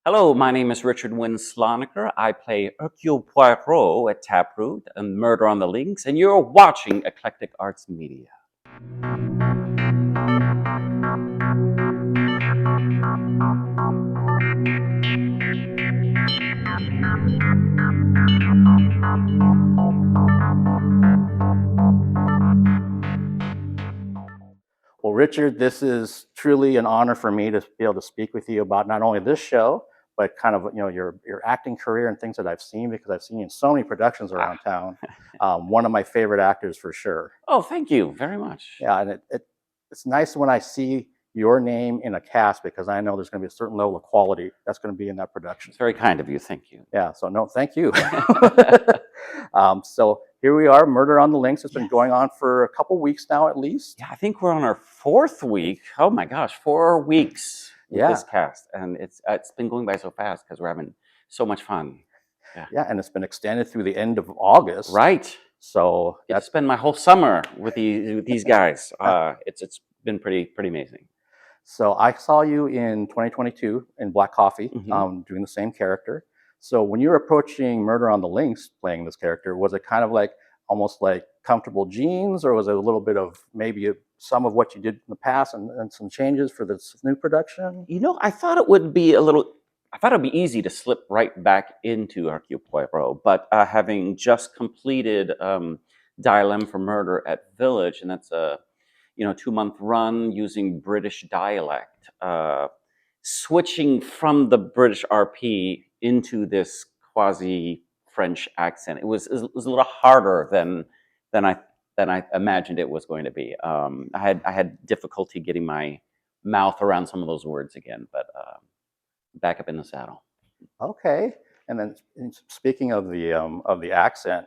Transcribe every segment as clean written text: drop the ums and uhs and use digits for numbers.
Hello, my name is Richard Nguyen Sloniker. I play Hercule Poirot at Taproot and Murder on the Links, and you're watching Eclectic Arts Media. Well, Richard, this is truly an honor for me to be able to speak with you about not only this show, but kind of your acting career and things that I've seen, because I've seen you in so many productions around town. One of my favorite actors for sure. Oh, thank you very much. Yeah, and it's nice when I see your name in a cast, because I know there's going to be a certain level of quality that's going to be in that production. It's very kind of you. Thank you. Yeah, so no, thank you. So here we are, Murder on the Links. It's been going on for a couple weeks now, at least. Yeah, I think we're on our fourth week. Oh my gosh, 4 weeks with this cast, and it's been going by so fast because we're having so much fun. Yeah, and it's been extended through the end of August. Right. So that's been my whole summer with these guys. It's been pretty amazing. So I saw you in 2022 in Black Coffee, doing the same character. So when you were approaching Murder on the Links, playing this character, was it kind of like almost like Comfortable Jeans, or was it a little bit of maybe some of what you did in the past and some changes for this new production? You know, I thought it would be easy to slip right back into Hercule Poirot, but having just completed Dial M for Murder at Village, and that's a 2-month run using British dialect, switching from the British RP into this quasi French accent, it was a little harder than I imagined it was going to be. I had difficulty getting my mouth around some of those words again, but back up in the saddle. Okay. And then speaking of the accent,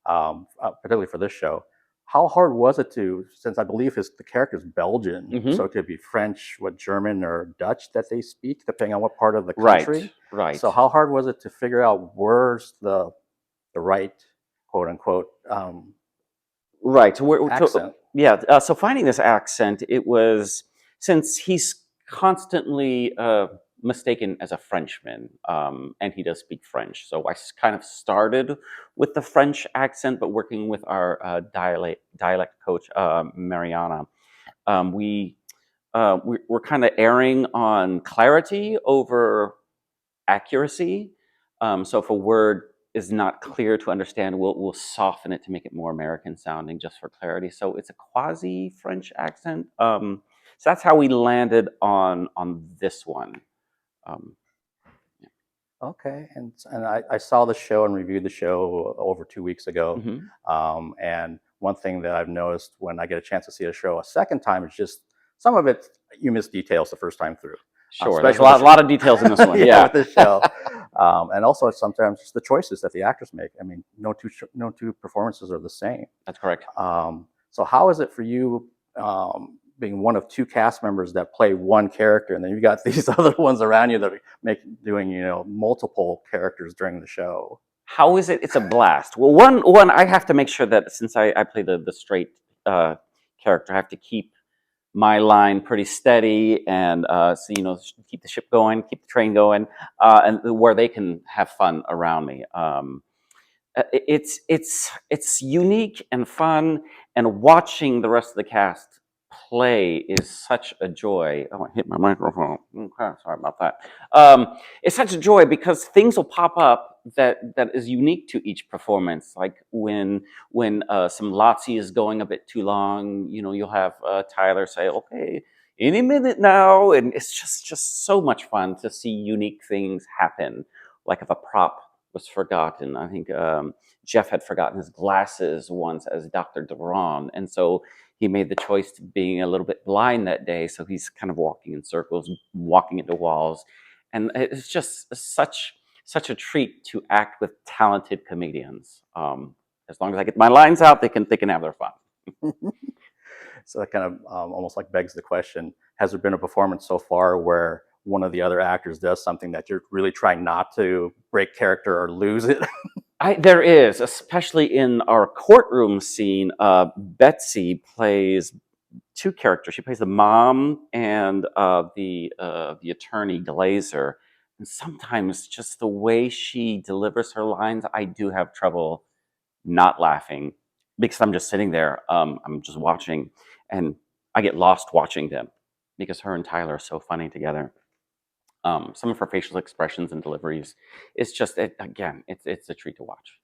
particularly for this show, how hard was it to, since I believe the character's Belgian, so it could be French, German, or Dutch that they speak, depending on what part of the country. Right. So how hard was it to figure out where's the right, quote unquote, right. accent? So finding this accent, it was, since he's constantly mistaken as a Frenchman, and he does speak French. So I kind of started with the French accent, but working with our dialect coach, Mariana, we're kind of erring on clarity over accuracy. So if a word is not clear to understand, we'll soften it to make it more American sounding, just for clarity. So it's a quasi French accent. So that's how we landed on this one. Okay, and I saw the show and reviewed the show over 2 weeks ago. And one thing that I've noticed when I get a chance to see a show a second time is just some of it you miss details the first time through. Sure, there's a lot of details in this one. With this show, and also sometimes just the choices that the actors make. I mean, no two performances are the same. That's correct. So how is it for you, being one of 2 cast members that play one character, and then you've got these other ones around you that are doing multiple characters during the show? How is it? It's a blast. Well, one I have to make sure that, since I play the straight character, I have to keep my line pretty steady, and so keep the ship going, keep the train going, and where they can have fun around me. It's unique and fun, and watching the rest of the cast play is such a joy. Oh, I hit my microphone. Okay, sorry about that. It's such a joy because things will pop up that is unique to each performance. Like when some Lotsie is going a bit too long, you'll have Tyler say, "Okay, any minute now," and it's just so much fun to see unique things happen. Like if a prop was forgotten. I think Jeff had forgotten his glasses once as Dr. Deron, and so he made the choice to being a little bit blind that day, so he's kind of walking in circles, walking into walls, and it's just such a treat to act with talented comedians. As long as I get my lines out, they can have their fun. So that kind of almost like begs the question: has there been a performance so far where one of the other actors does something that you're really trying not to break character or lose it? There is, especially in our courtroom scene. Betsy plays 2 characters. She plays the mom and the attorney Glazer. And sometimes just the way she delivers her lines, I do have trouble not laughing because I'm just sitting there. I'm just watching, and I get lost watching them because her and Tyler are so funny together. Some of her facial expressions and deliveries, it's just again, it's a treat to watch.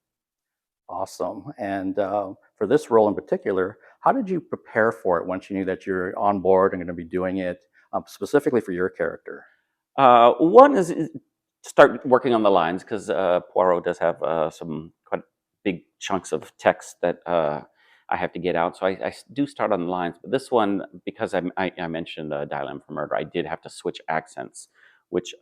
Awesome. And for this role in particular, how did you prepare for it once you knew that you're on board and going to be doing it specifically for your character? One is start working on the lines because Poirot does have some quite big chunks of text that I have to get out. So I do start on the lines. But this one, because I mentioned Dial M for Murder, I did have to switch accents, which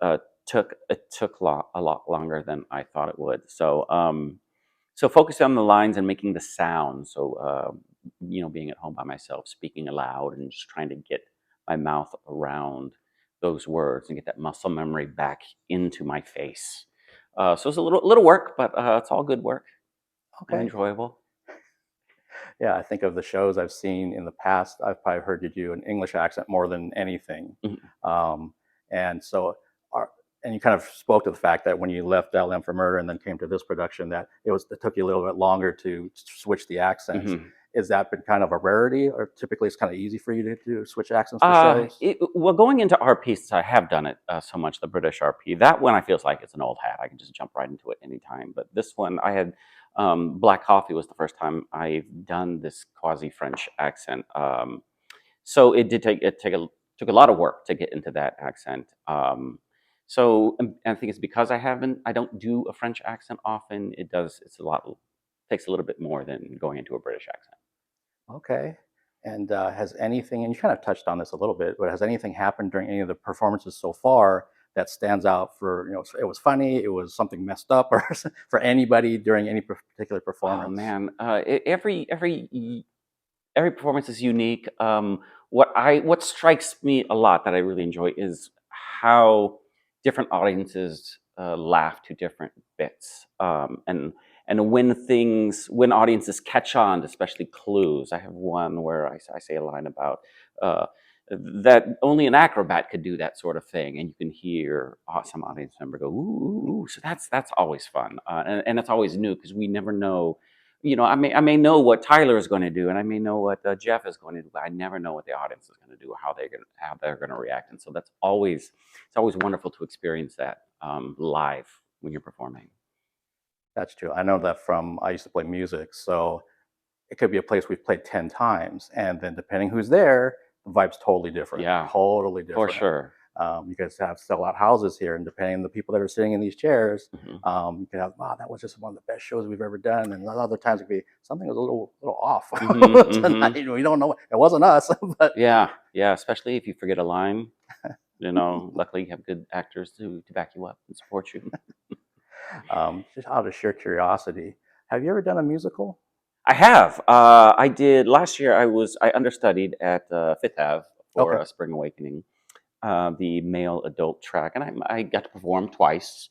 took a lot longer than I thought it would. So focusing on the lines and making the sound. So being at home by myself, speaking aloud, and just trying to get my mouth around those words and get that muscle memory back into my face. So it's a little work, but it's all good work and Okay. enjoyable. Yeah, I think of the shows I've seen in the past, I've probably heard you do an English accent more than anything. Mhm. Um, and so, are, and you kind of spoke to the fact that when you left LM for Murder and then came to this production, that it took you a little bit longer to switch the accents. Mhm. Is that been kind of a rarity, or typically it's kind of easy for you to do switch accents for shows? Well, going into RP, since I have done it so much, the British RP, that one I feels like it's an old hat. I can just jump right into it anytime. But this one, I had Black Coffee was the first time I've done this quasi French accent. So it did took a lot of work to get into that accent. And I think it's because I don't do a French accent often. Takes a little bit more than going into a British accent. Okay. And has anything, and you kind of touched on this a little bit, but has anything happened during any of the performances so far that stands out for, it was funny, it was something messed up, or for anybody during any particular Oh performance? man, every performance is unique. What strikes me a lot that I really enjoy is how different audiences laugh to different bits, and when audiences catch on, especially clues. I have one where I say a line about uh, that only an acrobat could do that sort of thing, and you can hear some audience member go ooh, ooh, ooh. So that's always fun, and it's always new because we never know. I may know what Tyler is going to do, and I may know what Jeff is going to do, but I never know what the audience is going to do, or how they're going to react. And so it's always wonderful to experience that live when you're performing. That's true. I know that from, I used to play music, so it could be a place we've played 10 times, and then depending who's there, the vibe's totally different. Yeah, Totally for different. sure. You guys have sellout houses here, and depending on the people that are sitting in these chairs, Hmm. you can have, wow, that was just one of the best shows we've ever done. And other times it could be something was a little off Hmm. tonight. Hmm. We don't know. It wasn't us, but Yeah, yeah. Especially if you forget a line. Luckily you have good actors to back you up and support you. just out of sheer curiosity, have you ever done a musical? I have. I did last year. I understudied at Fifth Ave for Okay. Spring Awakening, the male adult track, and I got to perform twice,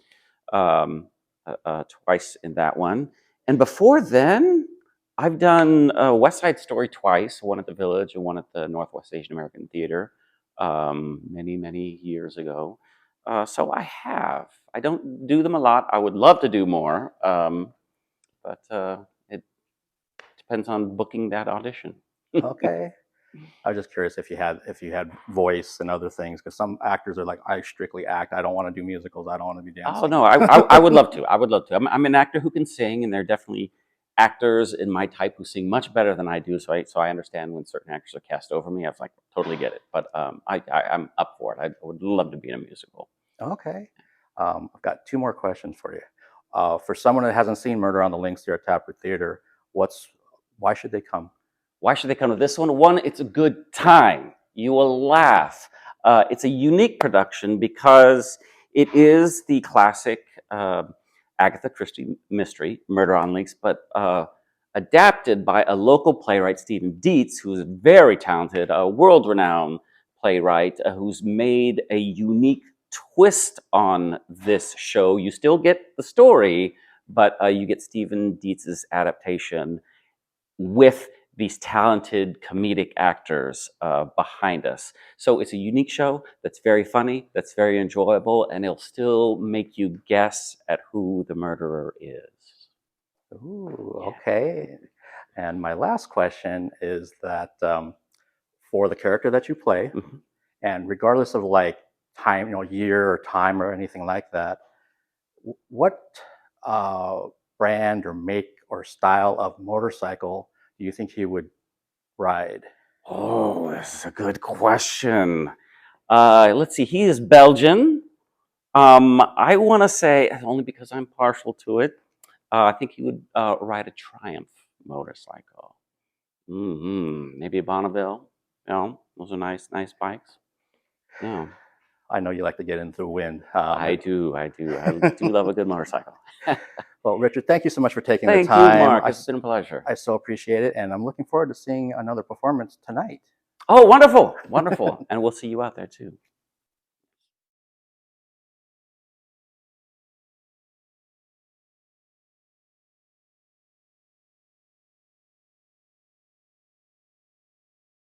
twice in that one. And before then, I've done West Side Story twice, one at the Village and one at the Northwest Asian American Theater, many years ago. So I have. I don't do them a lot. I would love to do more, but it depends on booking that audition. Okay. I was just curious if you had voice and other things, because some actors are like, I strictly act. I don't want to do musicals. I don't want to be Oh dancing. no, I would love to. I would love to. I'm an actor who can sing, and there are definitely actors in my type who sing much better than I do. So I understand when certain actors are cast over me. I was like totally get it. But I'm up for it. I would love to be in a musical. Okay. I've got two more questions for you. For someone that hasn't seen Murder on the Links here at Taproot Theater, what's why should they come? Why should they come to this one? One, it's a good time. You will laugh. It's a unique production because it is the classic Agatha Christie mystery, Murder on Links, but adapted by a local playwright, Stephen Dietz, who's very talented, a world-renowned playwright who's made a unique twist on this show. You still get the story, but you get Stephen Dietz's adaptation with these talented comedic actors behind us. So it's a unique show that's very funny, that's very enjoyable, and it'll still make you guess at who the murderer is. Ooh, Yeah. okay. And my last question is that for the character that you play, Mhm. and regardless of like time, year or time or anything like that, what uh, brand or make or style of motorcycle do you think he would ride? Oh, this is a good question. Let's see. He is Belgian. I want to say only because I'm partial to it. I think he would ride a Triumph motorcycle. Maybe a Bonneville. Those are nice bikes. Yeah, I know you like to get into the wind. I do. I do. I do love a good motorcycle. Well, Richard, thank you so much for taking the Thank you, time. Mark. It's been a pleasure. I so appreciate it, and I'm looking forward to seeing another performance tonight. Oh, wonderful, wonderful, and we'll see you out there too.